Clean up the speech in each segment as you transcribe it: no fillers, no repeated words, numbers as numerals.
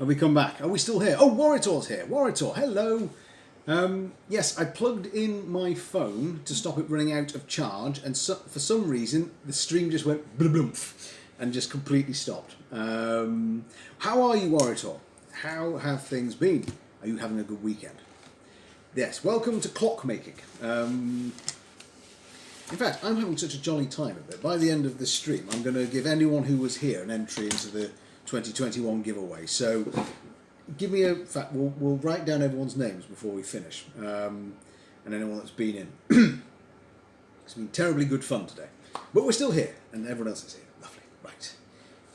Have we come back? Are we still here? Oh, Warritor's here. Warritor, hello. Yes, I plugged in my phone to stop it running out of charge, and for some reason the stream just went blublumph and just completely stopped. How are you, Warritor? How have things been? Are you having a good weekend? Yes, welcome to clockmaking. In fact, I'm having such a jolly time of it. By the end of this stream, I'm going to give anyone who was here an entry into the 2021 giveaway. So, give me a. In fact, we'll write down everyone's names before we finish, and anyone that's been in. It's been terribly good fun today, but we're still here, and everyone else is here. Lovely, right.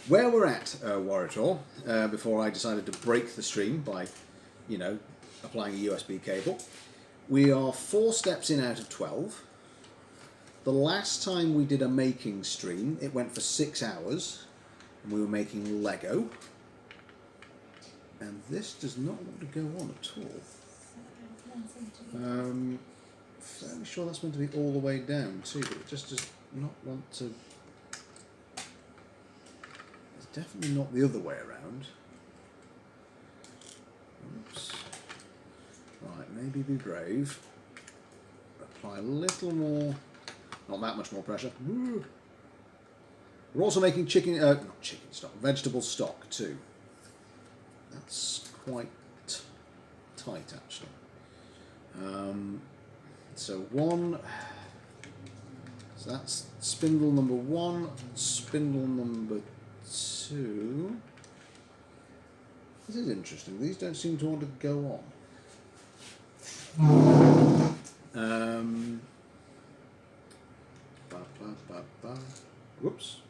Where we're at, Warritor, before I decided to break the stream by, applying a USB cable, we are 4 steps in out of 12. The last time we did a making stream, it went for 6 hours, and we were making Lego. And this does not want to go on at all. Fairly sure that's meant to be all the way down too, but it just does not want to. It's definitely not the other way around. Oops. Right, maybe be brave. Apply a little more. Not that much more pressure. Woo. We're also making not chicken stock, vegetable stock too. That's quite tight actually. So that's spindle number 1, spindle number 2. This is interesting. These don't seem to want to go on. Whoops.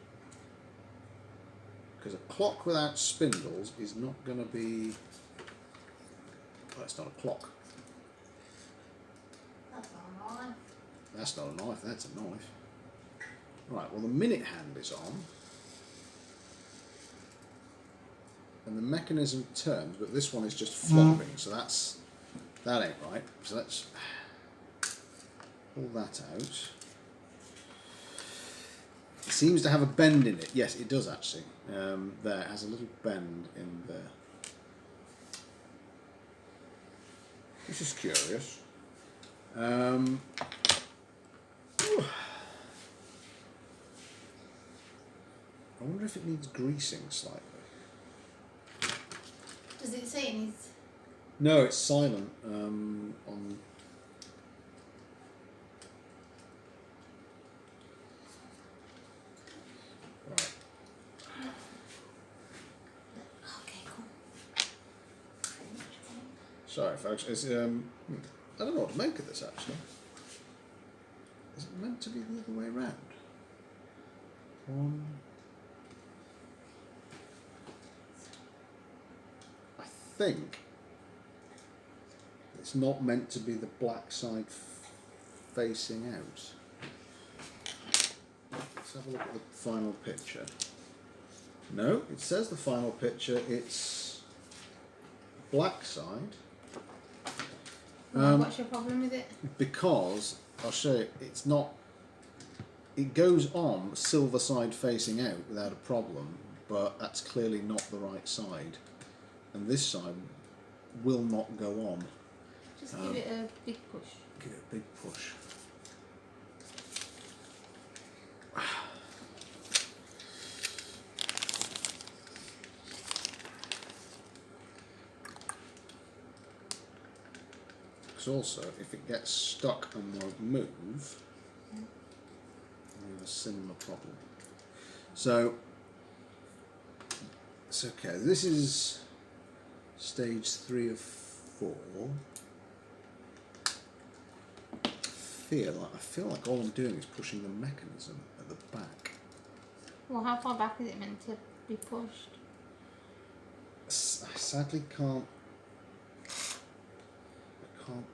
Because a clock without spindles is not going to be. Well, it's not a clock. That's not a knife. That's not a knife, that's a knife. Right, well, the minute hand is on. And the mechanism turns, but this one is just flopping, so that ain't right. So let's pull that out. It seems to have a bend in it. Yes, it does actually. There, it has a little bend in there. This is curious. I wonder if it needs greasing slightly. Does it say it needs? No, it's silent on. Right. Okay, cool. Sorry, folks. It's I don't know what to make of this actually. Is it meant to be the other way around? I think it's not meant to be the black side facing out. Let's have a look at the final picture. No, it says the final picture, it's black side. What's your problem with it? Because, I'll show you, it's not, it goes on silver side facing out without a problem, but that's clearly not the right side. And this side will not go on. Just give it a big push. Give it a big push. Because also, if it gets stuck and won't move, we have a similar problem. So, it's okay. This is stage 3 of 4. I feel like all I'm doing is pushing the mechanism at the back. Well, how far back is it meant to be pushed? I sadly can't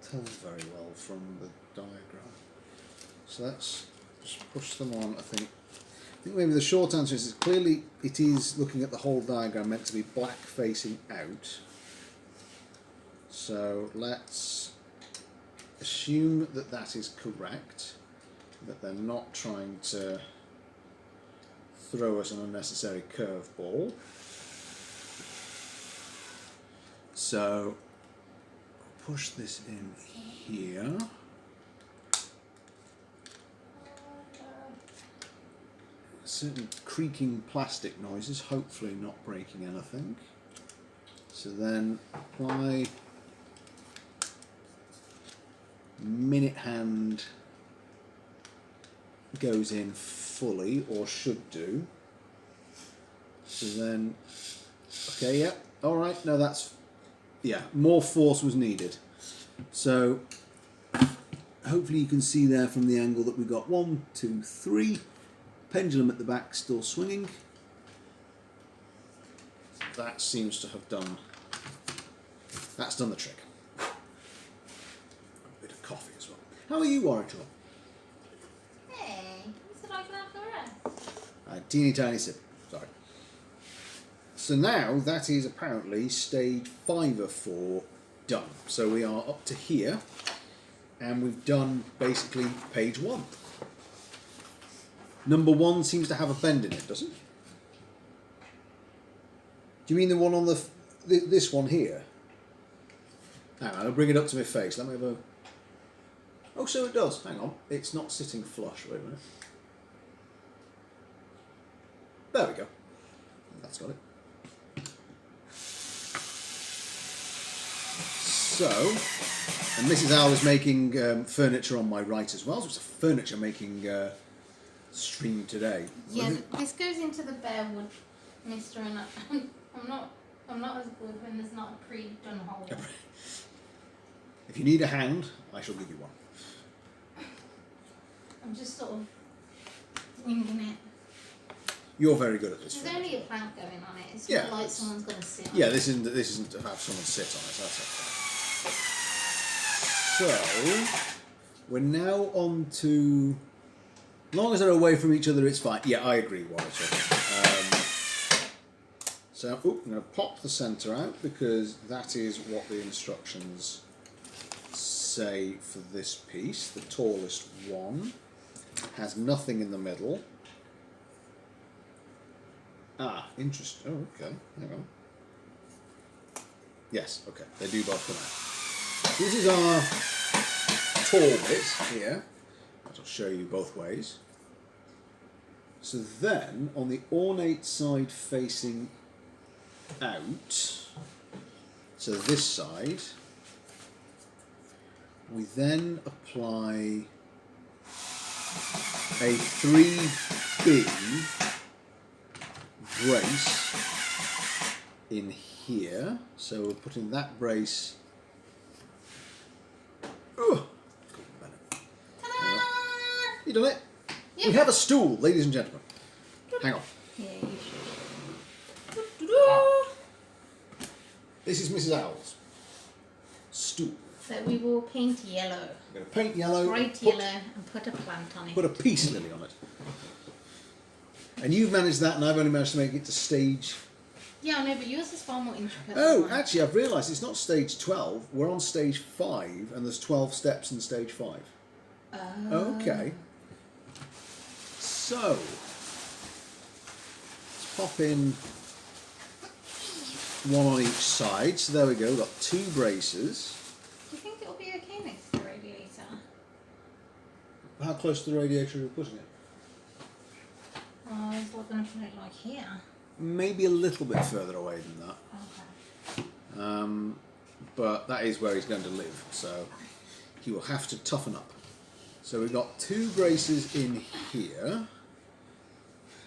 tell very well from the diagram. So let's just push them on. I think maybe the short answer is clearly it is, looking at the whole diagram, meant to be black facing out. So let's assume that that is correct, that they're not trying to throw us an unnecessary curveball. So push this in here. Certain creaking plastic noises, hopefully not breaking anything. So then apply minute hand goes in fully, or should do. So then, okay, yeah, all right, no, that's, yeah, more force was needed. So hopefully you can see there from the angle that we got 1, 2, 3. Pendulum at the back still swinging. That seems to have done, that's done the trick. A bit of coffee as well. How are you, Warwick? Hey, you said I can have the rest. A teeny tiny sip, sorry. So now that is apparently stage 5 of 4 done. So we are up to here, and we've done basically page 1. Number 1 seems to have a bend in it, doesn't it? Do you mean the one on this one here? Hang on, I'll bring it up to my face. Let me have a... Oh, so it does. Hang on. It's not sitting flush. Wait a minute. There we go. That's got it. So, and Mrs. Owl is making furniture on my right as well. So it's a furniture making stream today. Yeah, this goes into the bare wood, mister, and I'm not as good when there's not a pre-done hole. If you need a hand, I shall give you one. I'm just sort of winging it. You're very good at this. There's only a plank going on it. It's Yeah. not like someone's going to sit on Yeah, it. this isn't to have someone sit on it. That's okay. So we're now on to. As long as they're away from each other, it's fine. Yeah, I agree, Walter. So, I'm going to pop the centre out because that is what the instructions say for this piece. The tallest one has nothing in the middle. Ah, interesting. Oh, okay. Hang on. Yes, okay. They do both come out. This is our tall bit here. I'll show you both ways. So then, on the ornate side facing out, so this side, we then apply a 3B brace in here. So we're putting that brace. Oh, Ta-da! you done it? Yep. We have a stool, ladies and gentlemen. Hang on. Yeah, you should. This is Mrs. Owl's stool. So we will paint yellow. We're going to paint yellow. Bright yellow and put a plant on it. Put a peace lily on it. And you've managed that, and I've only managed to make it to stage. Yeah, I know, but yours is far more intricate. Oh, than mine. actually, I've realised it's not stage 12. We're on stage 5, and there's 12 steps in stage 5. Okay. So, let's pop in one on each side. So there we go. We've got 2 braces. Do you think it'll be okay next to the radiator? How close to the radiator are we putting it? Oh, I was going to put it like here. Maybe a little bit further away than that. Okay. But that is where he's going to live, so he will have to toughen up. So we've got 2 braces in here,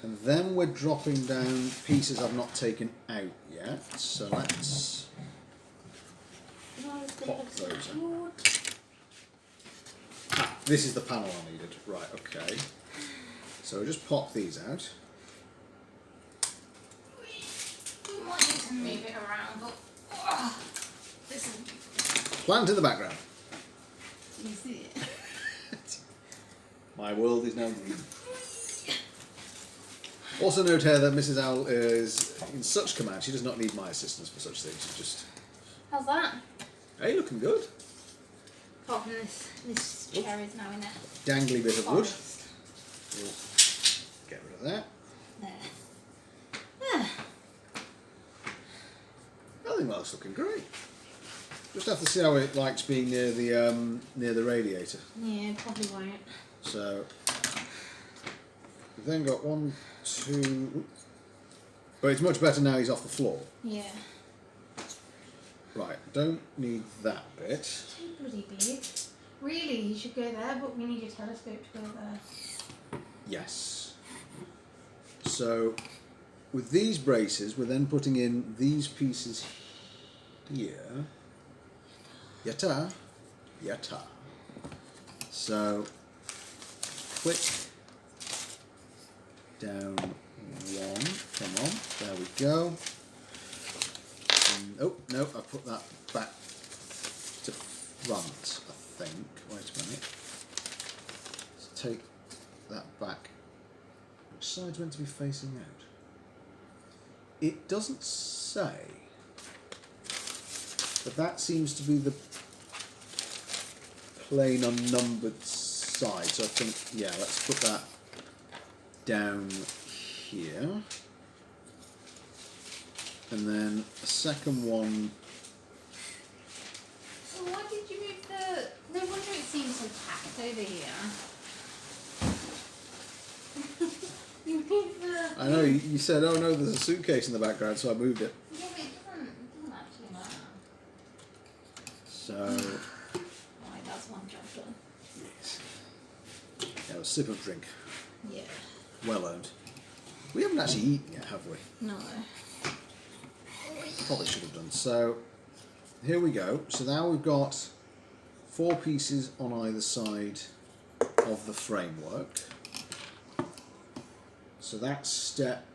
and then we're dropping down pieces I've not taken out yet. So let's pop those in. Ah, this is the panel I needed. Right, okay. So we'll just pop these out. We might need to move it around, but this is. Plant in the background. You see it? My world is now green. Also note here that Mrs. Owl is in such command, she does not need my assistance for such things. She just, How's that? hey, looking good. Apart from this chair is now in a Dangly bit of wood. forest. We'll get rid of that. There. I think that's looking great. Just have to see how it likes being near the radiator. Yeah, probably won't. So we've then got 1, 2. But it's much better now he's off the floor. Yeah. Right, don't need that bit. Too bloody big. Really, you should go there, but we need your telescope to go there. Yes. So with these braces, we're then putting in these pieces here. Yatta. Yatta. So click down 1. Come on. There we go. Oh, no, I put that back to front, I think. Wait a minute. Let's take that back. Which side's meant to be facing out? It doesn't say. But that seems to be the plain unnumbered side. So I think, yeah, let's put that down here. And then a second one. So why did you move the... No wonder it seems so packed over here. You moved the... I know, you said, oh no, there's a suitcase in the background, so I moved it. Yeah, but it doesn't actually matter. So, Right, that's one job done. yes. Now a sip of drink. Yeah. Well earned. We haven't actually eaten yet, have we? No. Probably should have done. So, here we go. So now we've got 4 pieces on either side of the framework. So that's step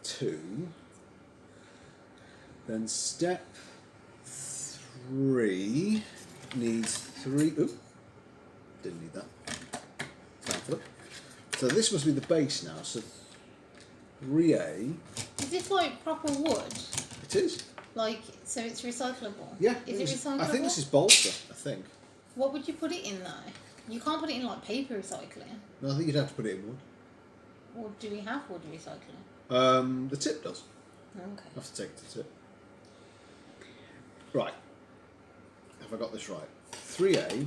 2. Then step 3 needs 3. Oop, didn't need that. Flip. So this must be the base now. So 3A. Is this like proper wood? It is. Like, so it's recyclable? Yeah. Is it recyclable? I think this is balsa. I think. What would you put it in though? You can't put it in like paper recycling. No, I think you'd have to put it in wood. Or do we have wood recycling? The tip does. Okay. I have to take the tip. Right. Have I got this right? 3A,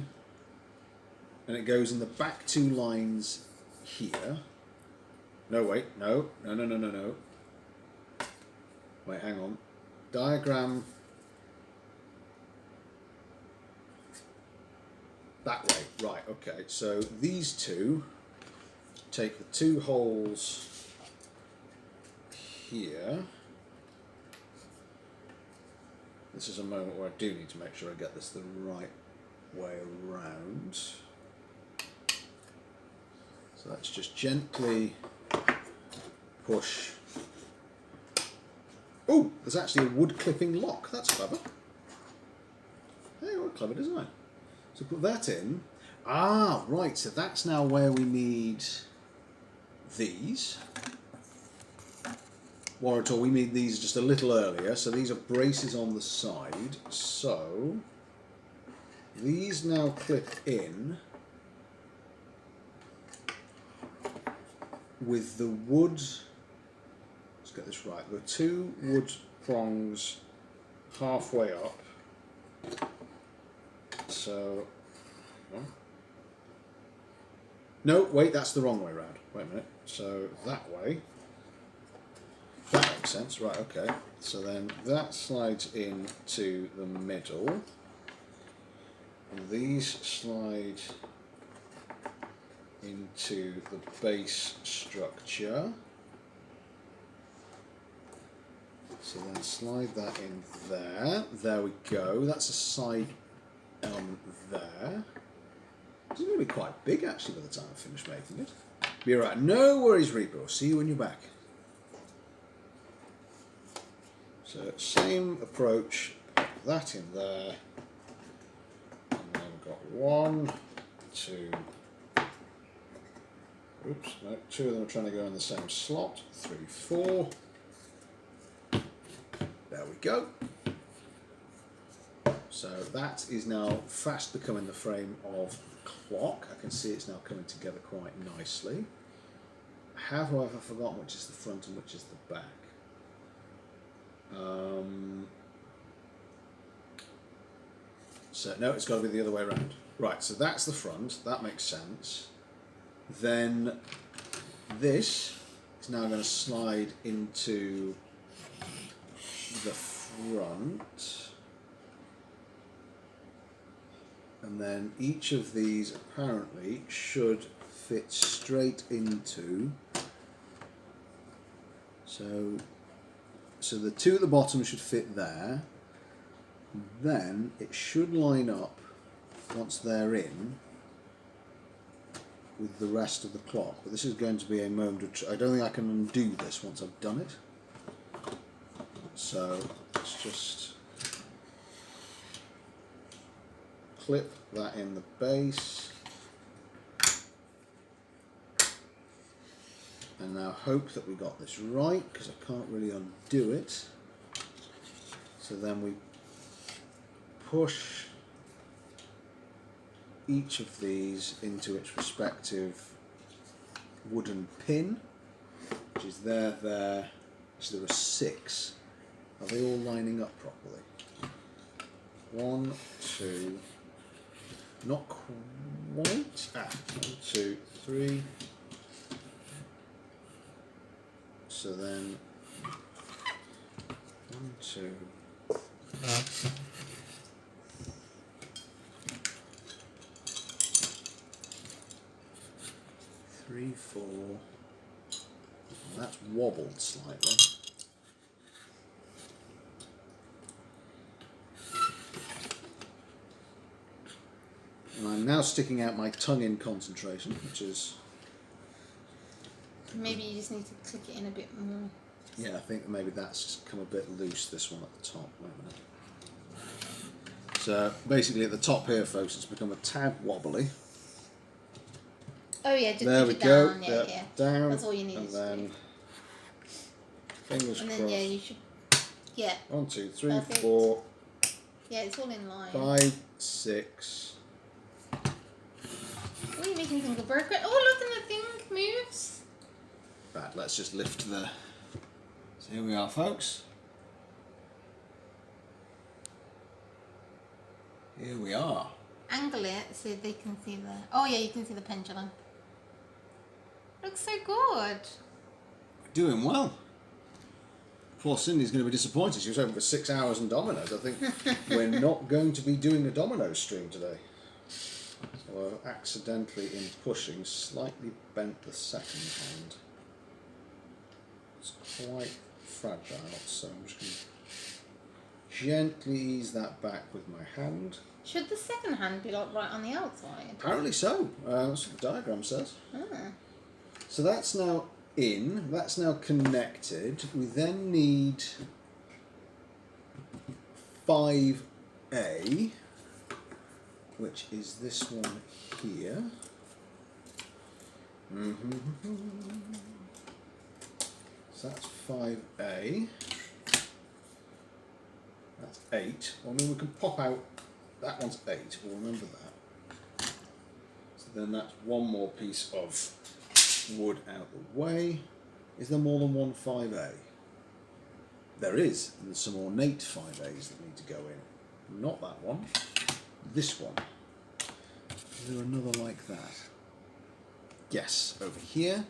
and it goes in the back 2 lines here. No, wait, no. Wait, hang on. Diagram that way. Right, okay. So these 2 take the 2 holes here. This is a moment where I do need to make sure I get this the right way around. So let's just gently push. Oh, there's actually a wood clipping lock. That's clever. Hey, what a clever design. So put that in. Ah, right. So that's now where we need these. Warritor, we made these just a little earlier, so these are braces on the side. So these now clip in with the wood. Let's get this right. The 2 wood prongs halfway up. So no, wait, that's the wrong way around. Wait a minute. So that way. That makes sense, right, okay. So then that slides into the middle. And these slide into the base structure. So then slide that in there. There we go. That's a side element there. It's going to be quite big actually by the time I finish making it. Be alright. No worries, Reaper. I'll see you when you're back. So same approach, put that in there, and then we've got 1, 2, oops, no, 2 of them are trying to go in the same slot, 3, 4, there we go. So that is now fast becoming the frame of the clock. I can see it's now coming together quite nicely. I have, however, forgotten which is the front and which is the back. So no, it's got to be the other way around. Right, so that's the front. That makes sense. Then this is now going to slide into the front. And then each of these apparently should fit straight into. So the two at the bottom should fit there. Then it should line up once they're in with the rest of the clock. But this is going to be a moment of I don't think I can undo this once I've done it. So let's just clip that in the base. And now hope that we got this right, because I can't really undo it. So then we push each of these into its respective wooden pin, which is there. So there are 6. Are they all lining up properly? 1, 2, not quite. 1, 2, 3. So then 1, 2. 3, 4. That's wobbled slightly. And I'm now sticking out my tongue in concentration, which is. Maybe you just need to click it in a bit more. Yeah, I think maybe that's just come a bit loose, this one at the top. Wait a minute. So basically at the top here, folks, it's become a tad wobbly. Oh yeah, just there push we it go. down. Yeah. Down. That's all you need. And to then do. fingers And crossed. then yeah, you should. Yeah. 1, 2, 3, Perfect. 4, Yeah, it's all in line. 5, 6. What are you making think of burger? Oh look, and the thing moves. Right, let's just lift the. So here we are, folks. Here we are. Angle it so they can see the. Oh yeah, you can see the pendulum. Looks so good. Doing well. Poor Cindy's going to be disappointed. She was hoping for 6 hours and dominoes. I think we're not going to be doing a domino stream today. So I've accidentally, in pushing, slightly bent the second hand. It's quite fragile, so I'm just going to gently ease that back with my hand. Should the second hand be like right on the outside? Apparently so. That's what the diagram says. Ah. So that's now in. That's now connected. We then need 5A, which is this one here. So that's 5A. That's 8. Well, I mean, we can pop out. That one's 8. We'll remember that. So then that's one more piece of wood out the way. Is there more than one 5A? There is. And there's some ornate 5As that need to go in. Not that one. This one. Is there another like that? Yes, over here.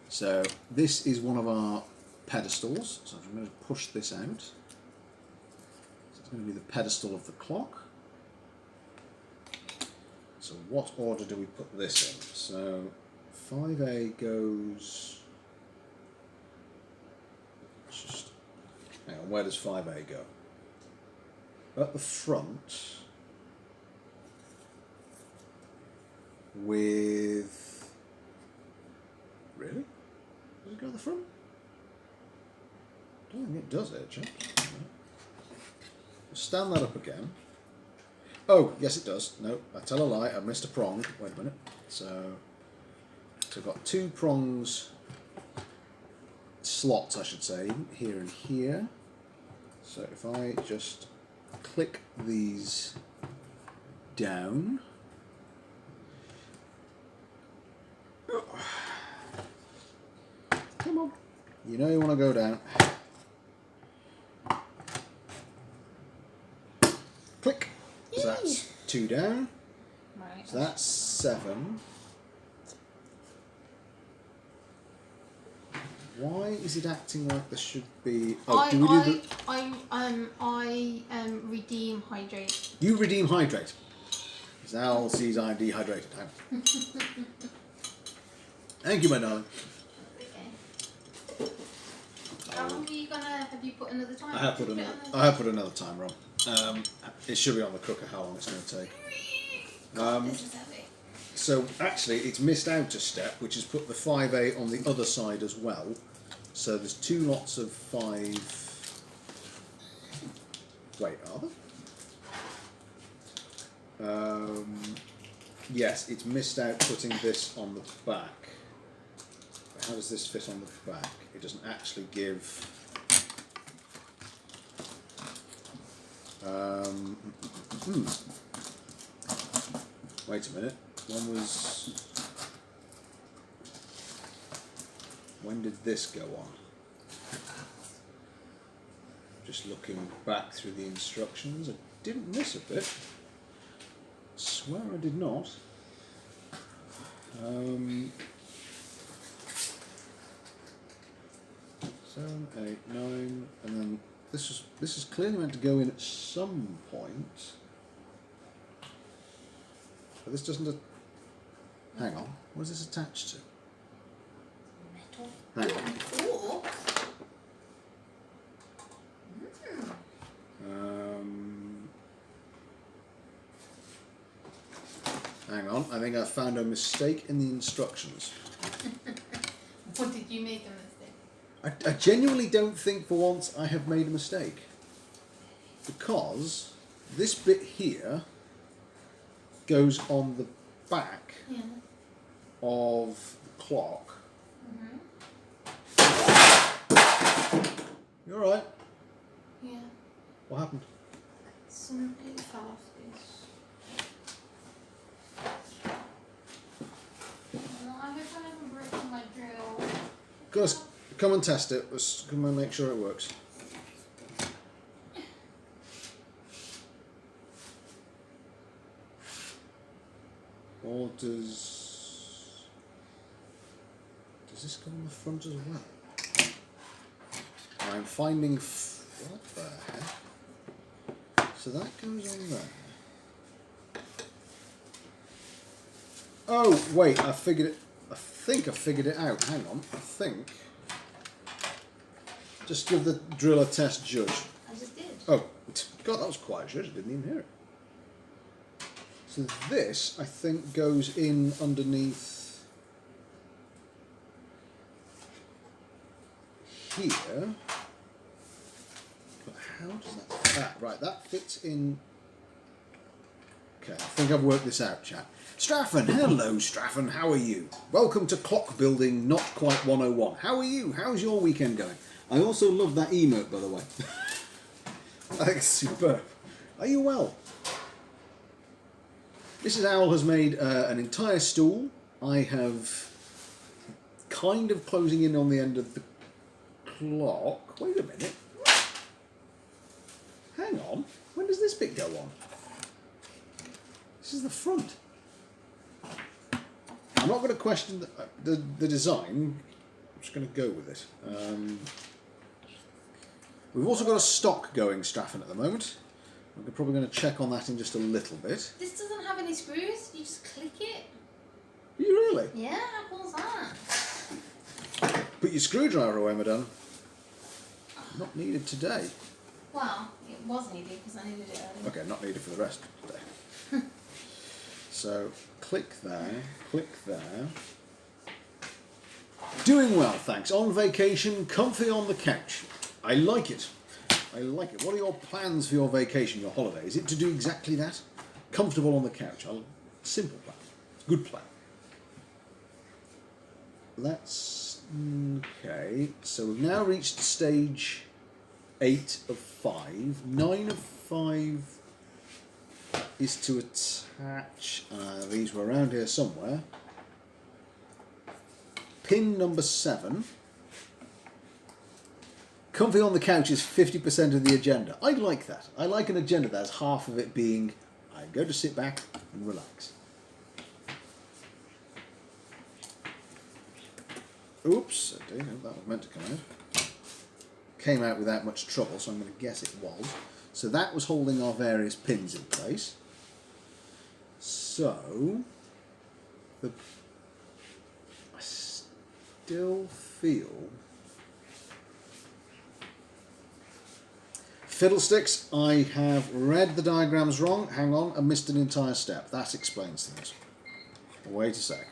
So this is one of our pedestals. So I'm going to push this out. So it's going to be the pedestal of the clock. So what order do we put this in? So 5A goes. Let's just hang on. Where does 5A go? At the front. With. Really? Does it go at the front? I don't think it does, chaps. Stand that up again. Oh, yes it does. No, I tell a lie. I missed a prong. Wait a minute. So I've got 2 prongs, slots I should say, here and here. So if I just click these down. Come on. You know you want to go down. Click. So 2 down. Right. So that's 7. Why is it acting like there should be... Oh, do we do the... I redeem hydrate. You redeem hydrate. Because Al sees I'm dehydrated. Hang on. Thank you, my darling. Okay. How long are you gonna... Have you put another timer? I have put another timer on. It should be on the cooker how long it's going to take. This is heavy. So actually it's missed out a step, which has put the 5A on the other side as well. So there's 2 lots of 5... Wait, are there? Yes, it's missed out putting this on the back. How does this fit on the back? It doesn't actually give... Wait a minute. One was... When did this go on? Just looking back through the instructions, I didn't miss a bit. Swear I did not. 7, 8, 9, and then this is clearly meant to go in at some point. But this doesn't... Hang on, what is this attached to? Metal. Hang on. Ooh. Hang on, I think I found a mistake in the instructions. What did you make a mistake? I genuinely don't think for once I have made a mistake. Because this bit here goes on the back Yeah. of the clock. You alright? Yeah. What happened? Something fell off this. Well, I hope I haven't broken my drill. Gus, come and test it. Let's come and make sure it works. Or does this go on the front as well? I'm finding what the heck? So that goes on there. Oh wait, I figured it. I think I figured it out. Hang on, I think. Just give the drill a test, judge. I just did. Oh, God, that was quiet, judge. I didn't even hear it. So this, I think, goes in underneath here. But how does that... right, that fits in... Okay, I think I've worked this out, chat. Straffen, hello Straffen, how are you? Welcome to Clock Building Not Quite 101. How are you? How's your weekend going? I also love that emote, by the way. I think it's superb. Are you well? Mrs. Owl has made an entire stool. I have kind of closing in on the end of the clock. Wait a minute. Hang on. When does this bit go on? This is the front. I'm not going to question the design. I'm just going to go with it. We've also got a stock going, Straffen, at the moment. We're probably going to check on that in just a little bit. This doesn't have any screws. You just click it. Are you really? Yeah, how cool's that? Put your screwdriver away, madame. Not needed today. Well, it was needed because I needed it earlier. Okay, not needed for the rest of the day. So, click there, click there. Doing well, thanks. On vacation, comfy on the couch. I like it. I like it. What are your plans for your vacation, your holiday? Is it to do exactly that? Comfortable on the couch. Simple plan. Good plan. That's... okay. So we've now reached stage 8 of 5. 9 of 5 is to attach... these were around here somewhere. Pin number 7. Comfy on the couch is 50% of the agenda. I like that. I like an agenda that has half of it being, I go to sit back and relax. Oops, I didn't know that was meant to come out. Came out without much trouble, so I'm going to guess it was. So that was holding our various pins in place. So, I still feel... Fiddlesticks, I have read the diagrams wrong. Hang on, I missed an entire step. That explains things. Wait a sec.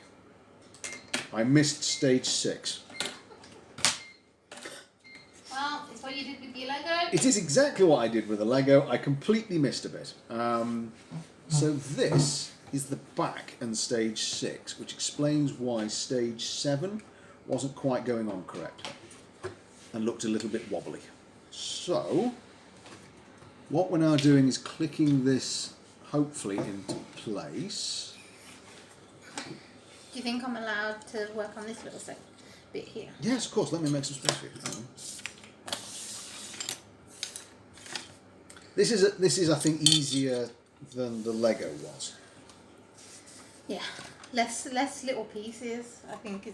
I missed stage 6. Well, it's what you did with your Lego. It is exactly what I did with the Lego. I completely missed a bit. So this is the back and stage 6, which explains why stage 7 wasn't quite going on correctly and looked a little bit wobbly. So, what we're now doing is clicking this hopefully into place. Do you think I'm allowed to work on this little bit here? Yes, of course. Let me make some space for you. This is I think easier than the Lego was. Yeah, less little pieces. I think is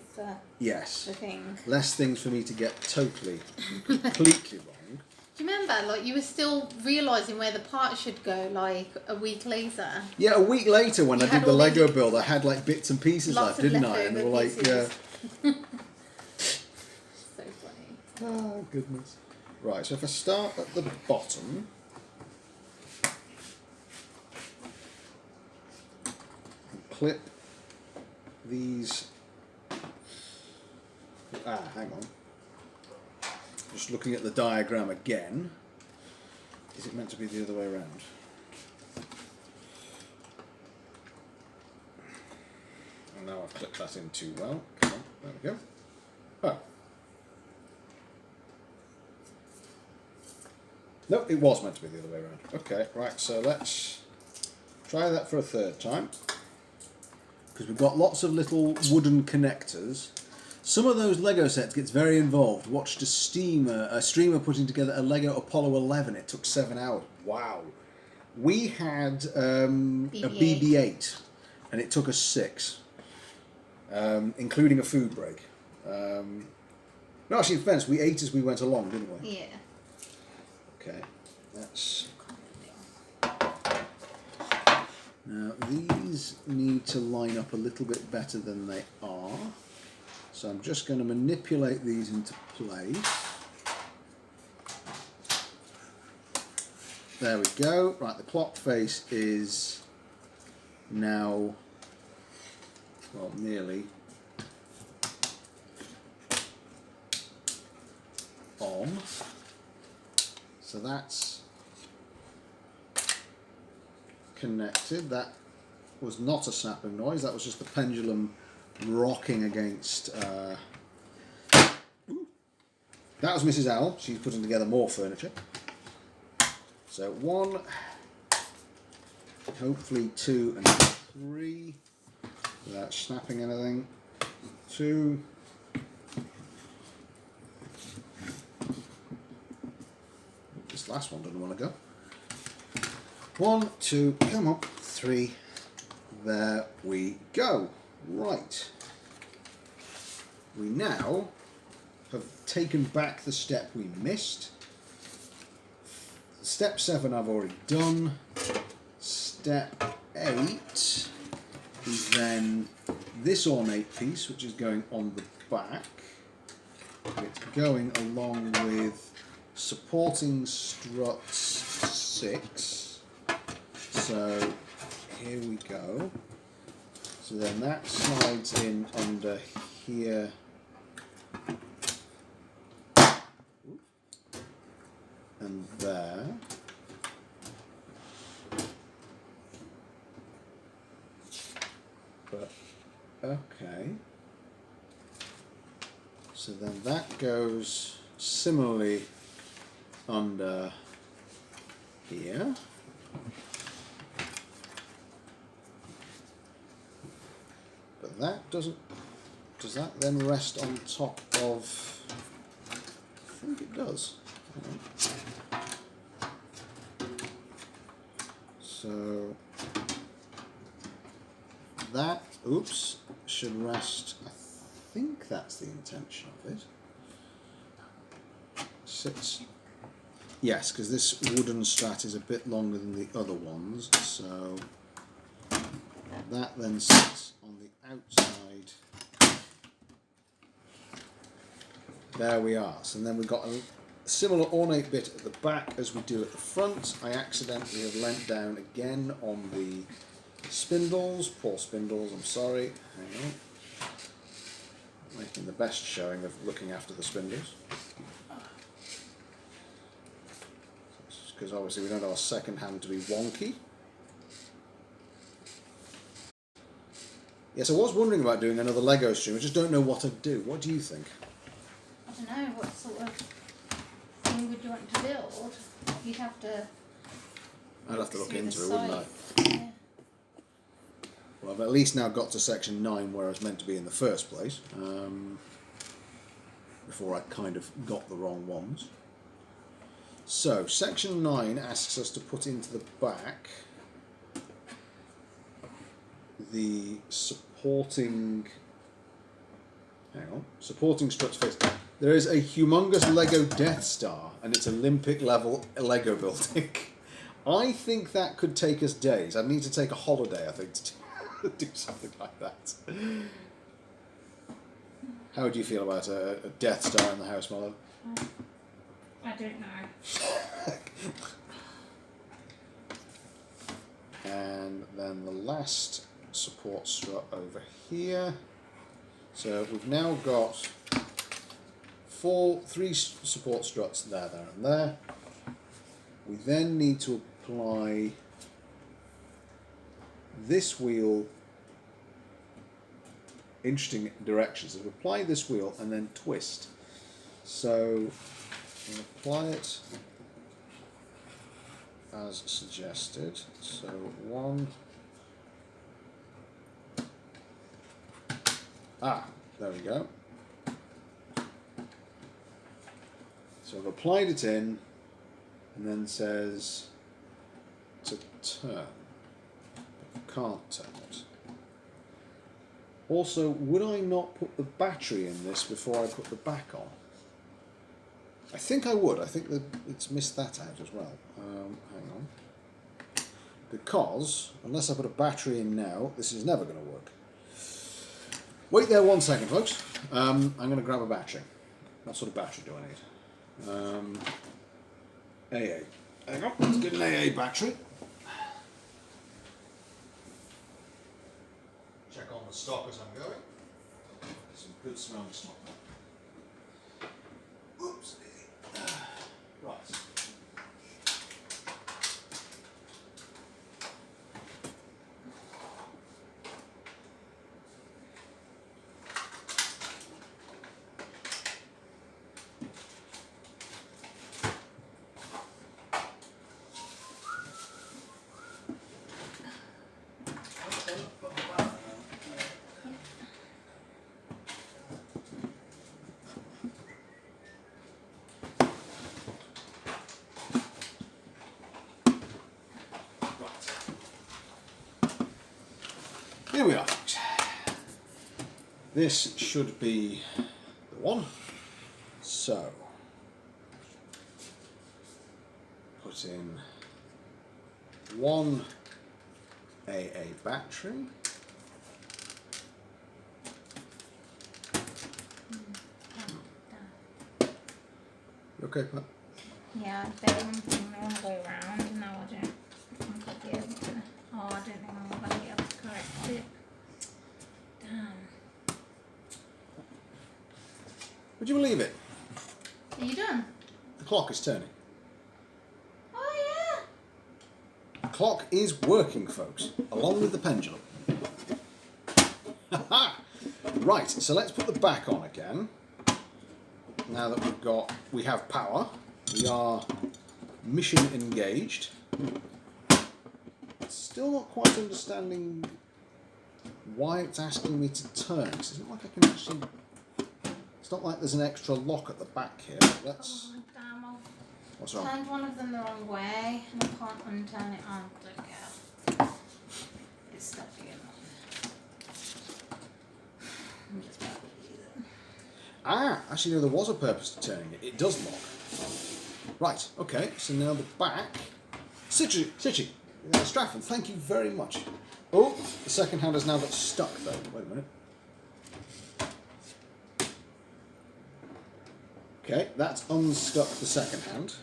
Yes. the thing. Less things for me to get totally, completely wrong. Do you remember, like, you were still realising where the parts should go, like, a week later? Yeah, a week later when You I had did the all Lego these- build, I had like bits and pieces Lots left, of didn't I? And they were like, leftover yeah. So funny. Oh, goodness. Right, so if I start at the bottom, and clip these. Hang on. Just looking at the diagram again. Is it meant to be the other way around? And now I've clipped that in too well. Come on, there we go. Oh. No, it was meant to be the other way around. Okay, right, so let's try that for a third time. Because we've got lots of little wooden connectors. Some of those Lego sets gets very involved. Watched a streamer putting together a Lego Apollo 11. It took 7 hours. Wow. We had a BB-8 and it took us 6, including a food break. No, actually, in fairness, we ate as we went along, didn't we? Yeah. Okay, that's... Now, these need to line up a little bit better than they are. So I'm just going to manipulate these into place. There we go. Right, the clock face is now, well, nearly on. So that's connected. That was not a snapping noise. That was just the pendulum rocking against. That was Mrs. Owl. She's putting together more furniture. So 1, hopefully 2 and 3, without snapping anything. 2. This last one doesn't want to go. 1, 2, come on, 3. There we go. Right. We now have taken back the step we missed. Step 7 I've already done. Step 8 is then this ornate piece, which is going on the back. It's going along with supporting struts 6. So here we go. So then that slides in under here. And there. But, okay. So then that goes similarly under here. But that doesn't, does that then rest on top of, I think it does. So that, oops, should rest. I think that's the intention of it. Sits. Yes, because this wooden strat is a bit longer than the other ones, so that then sits on the outside. There we are. So then we've got a similar ornate bit at the back as we do at the front. I accidentally have leant down again on the spindles. Poor spindles, I'm sorry. Hang on. Making the best showing of looking after the spindles. Because obviously we don't have a second hand to be wonky. Yes, I was wondering about doing another Lego stream. I just don't know what I'd do. What do you think? I don't know, what sort of thing would you want to build? You'd have to... I'd have to look through the into it, wouldn't I? site. Yeah. Well, I've at least now got to section 9 where I was meant to be in the first place. Before I kind of got the wrong ones. So, section 9 asks us to put into the back the supporting struts face. There is a humongous Lego Death Star and it's Olympic level Lego building. I think that could take us days. I'd need to take a holiday, I think, to do something like that. How would you feel about a Death Star in the house, Marlon? I don't know. And then the last support strut over here. So we've now got three support struts there, and there. We then need to apply this wheel. Interesting directions. So we apply this wheel and then twist. So we'll apply it as suggested. So one. There we go. So I've applied it in and then says to turn. Can't turn it. Also, would I not put the battery in this before I put the back on? I think I would. I think that it's missed that out as well. Hang on. Because, unless I put a battery in now, this is never going to work. Wait there 1 second, folks. I'm going to grab a battery. What sort of battery do I need? AA. Hang on, let's get an AA battery. Check on the stock as I'm going. Some good smelling stock. Oops. Right. Here we are, folks. This should be the one. So, put in one AA battery. You okay, Pat? Yeah, I bet one thing the wrong way round, and now I don't think I'll be able to. Oh, I don't think I'm going to be able to correct it. Damn. Would you believe it? Are you done? The clock is turning. Oh, yeah. The clock is working, folks, along with the pendulum. Right, so let's put the back on again. Now that we have power, we are mission engaged. Still not quite understanding why it's asking me to turn. It's not like I can actually. It's not like there's an extra lock at the back here. Let's. Oh, damn. What's wrong? Turned one of them the wrong way, and I can't unturn it. Oh, don't care. It's stuck again. Ah, actually, no, there was a purpose to turning it. It does lock. Right, okay, so now the back. Citri, Strafford, thank you very much. Oh, the second hand has now got stuck though. Wait a minute. Okay, that's unstuck the second hand.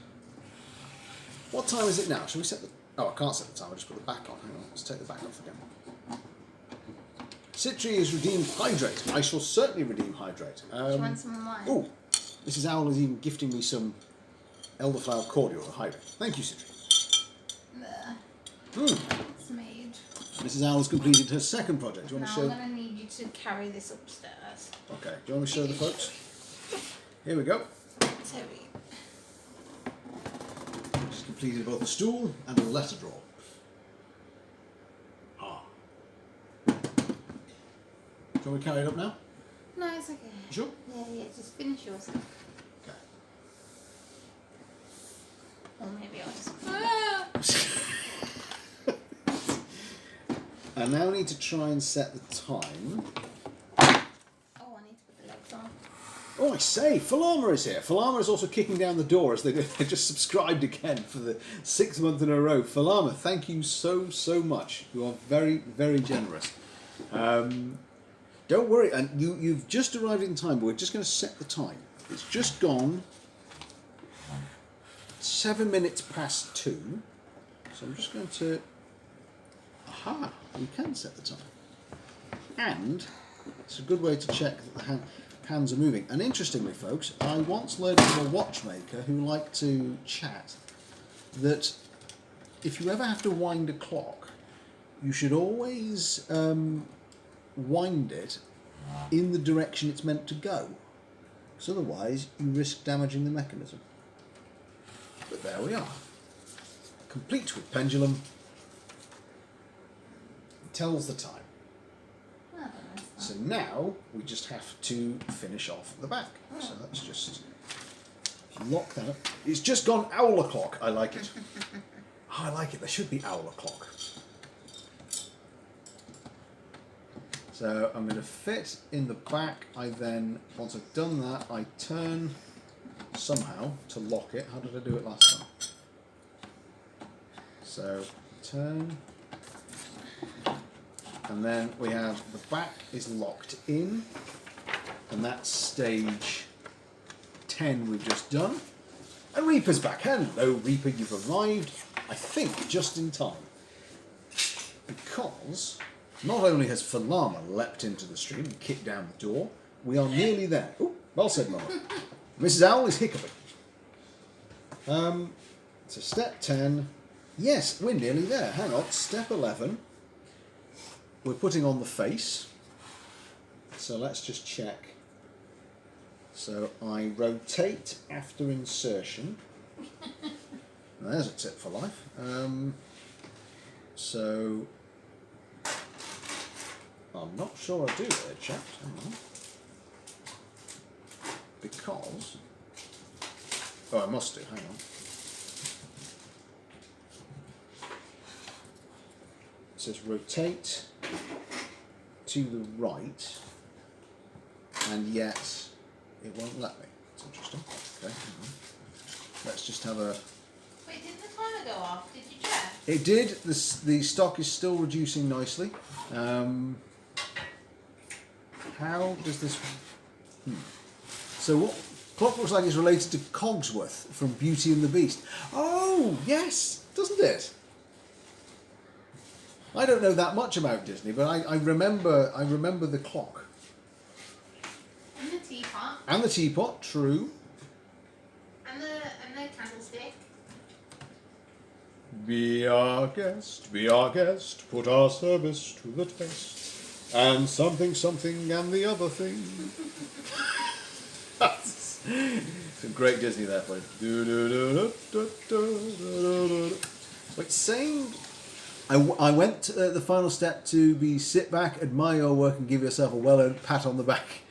What time is it now? Shall we set the... Oh, I can't set the time, I just put the back on. Hang on, let's take the back off again. Citri has redeemed Hydrate. I shall certainly redeem Hydrate. Do you want some wine? Oh, Mrs. Owl is even gifting me some elderflower cordial or Hydrate. Thank you, Citri. There. Hmm. It's made. Mrs. Owl has completed her second project. Do you want Now to show... I'm going to need you to carry this upstairs. Okay, do you want me to show the folks? Here we go. Terry. She's completed both a stool and a letter drawer. Ah. Do you want me to carry it up now? No, it's okay. Sure? Yeah, just finish your stuff. Okay. Or maybe I'll just... Ah! I now need to try and set the time. Oh, I need to put the legs on. Oh, I say, Falama is here. Falama is also kicking down the door as they just subscribed again for the 6th month in a row. Falama, thank you so much. You are very, very generous. Don't worry, and you've just arrived in time, but we're just going to set the time. It's just gone 7 minutes past 2. So I'm just going to... Aha, we can set the time. And it's a good way to check that the hands are moving. And interestingly, folks, I once learned from a watchmaker who liked to chat that if you ever have to wind a clock, you should always wind it in the direction it's meant to go. Because otherwise, you risk damaging the mechanism. But there we are. Complete with pendulum. It tells the time. Oh, that's So now we just have to finish off the back. So let's just lock that up. It's just gone owl o'clock. I like it. Oh, I like it. There should be owl o'clock. So I'm going to fit in the back. I then, once I've done that, I turn somehow to lock it. How did I do it last time? So turn. And then we have the back is locked in, and that's stage 10 we've just done. And Reaper's back. Hello, Reaper, you've arrived, I think, just in time. Because not only has Falama leapt into the stream and kicked down the door, we are nearly there. Ooh, well said, Mama. Mrs. Owl is hiccuping. So step 10. Yes, we're nearly there. Hang on, step 11. We're putting on the face, so let's just check. So I rotate after insertion. There's a tip for life. So I'm not sure I do there, chaps. Hang on. Because... Oh, I must do, hang on. It says rotate to the right, and yet it won't let me. It's interesting. Okay, hang on. Let's just have a... Wait, didn't the timer go off? Did you check? It did. The stock is still reducing nicely. How does this... So what clock looks like is related to Cogsworth from Beauty and the Beast. Oh, yes, doesn't it? I don't know that much about Disney, but I remember the clock. And the teapot. And the teapot, true. And the candlestick. Be our guest, put our service to the test. And something, and the other thing. Some great Disney there for you. Wait, saying... I went to the final step to be sit back, admire your work and give yourself a well-earned pat on the back.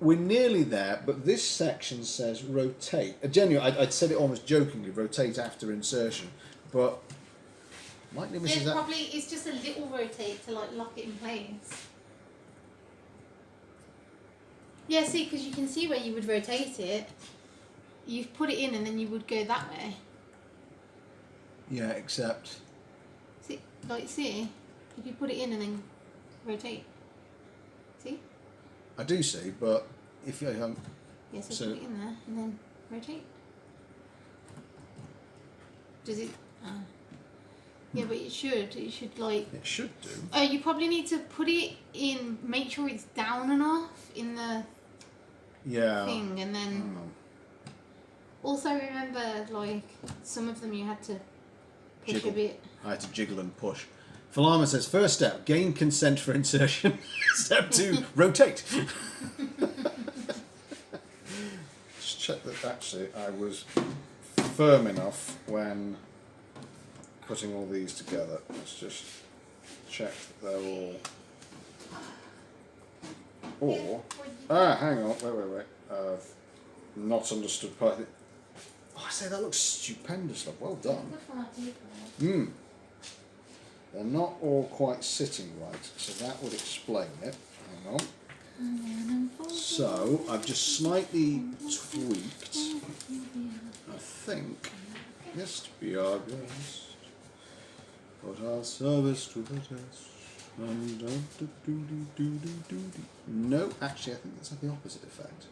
We're nearly there, but this section says rotate. I'd said it almost jokingly, rotate after insertion, but likely Mrs. Yeah, probably it's just a little rotate to like lock it in place. Yeah, see, because you can see where you would rotate it. You put it in and then you would go that way. Yeah, except... See, like, see? If you put it in and then rotate. See? I do see, but if you Yeah, so, So- put it in there and then rotate. Does it? Yeah, but it should. It should, like... it should do. Oh, you probably need to put it in, make sure it's down enough in the Yeah. thing, and then... Oh. Also remember, like, some of them you had to push Jiggle. a bit. I had to jiggle and push. Falama says, first step, gain consent for insertion. Step 2, rotate. Just check that actually I was firm enough when putting all these together. Let's just check that they're all... Or... hang on, wait. I've not understood part of it. Oh, I say that looks stupendous. Well done. They're not all quite sitting right, so that would explain it. Hang on. So, I've just slightly tweaked. I think this to be our best. Put our service to the test. And no, actually, I think that's had the opposite effect.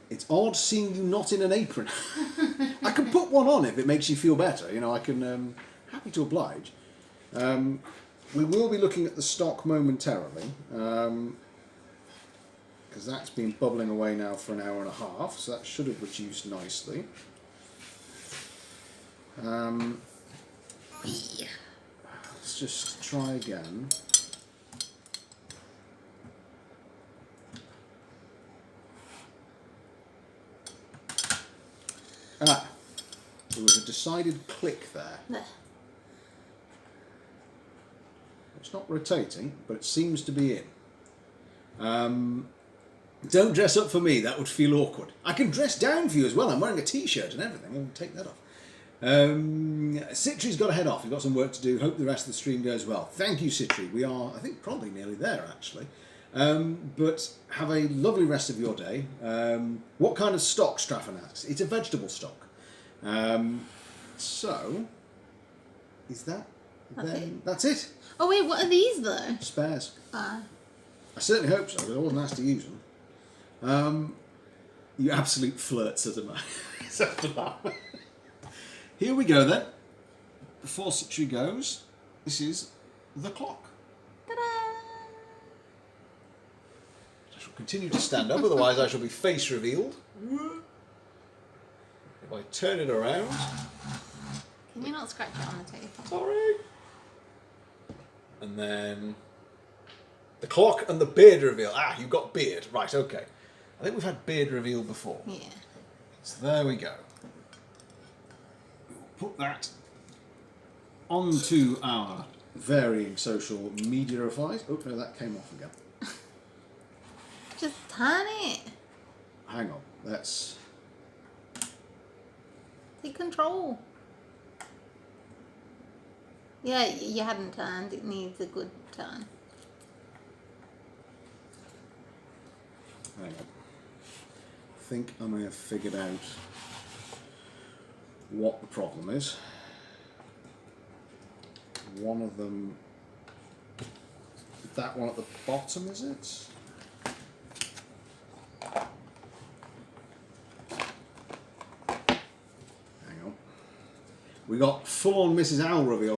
It's odd seeing you not in an apron. I can put one on if it makes you feel better. You know, I can. Happy to oblige. We will be looking at the stock momentarily, because that's been bubbling away now for an hour and a half, so that should have reduced nicely. Let's just try again. There was a decided click there. There. It's not rotating, but it seems to be in. Don't dress up for me, that would feel awkward. I can dress down for you as well, I'm wearing a t-shirt and everything, we'll take that off. Citri's got to head off, we've got some work to do, hope the rest of the stream goes well. Thank you, Citri, we are, I think, probably nearly there actually. But have a lovely rest of your day. What kind of stock, Straffan asks? It's a vegetable stock. So, is that That's then? it. That's it. Oh wait, what are these though? Spares. Ah. I certainly hope so, because I wasn't asked to use them. You absolute flirt, says Amanda. Here we go then. Before Citri goes, this is the clock. Ta-da! I shall continue to stand up, otherwise I shall be face revealed. If I turn it around. Can you not scratch it on the table? Sorry. And then the clock and the beard reveal. Ah, you've got beard. Right, okay. I think we've had beard reveal before. Yeah. So there we go. We'll put that onto our varying social media files. Oh, no, that came off again. Just turn it. Hang on. Let's... Take control. Yeah, you hadn't turned. It needs a good turn. Hang on. I think I may have figured out what the problem is. One of them... That one at the bottom, is it? Hang on. We got full-on Mrs. Owl reveal.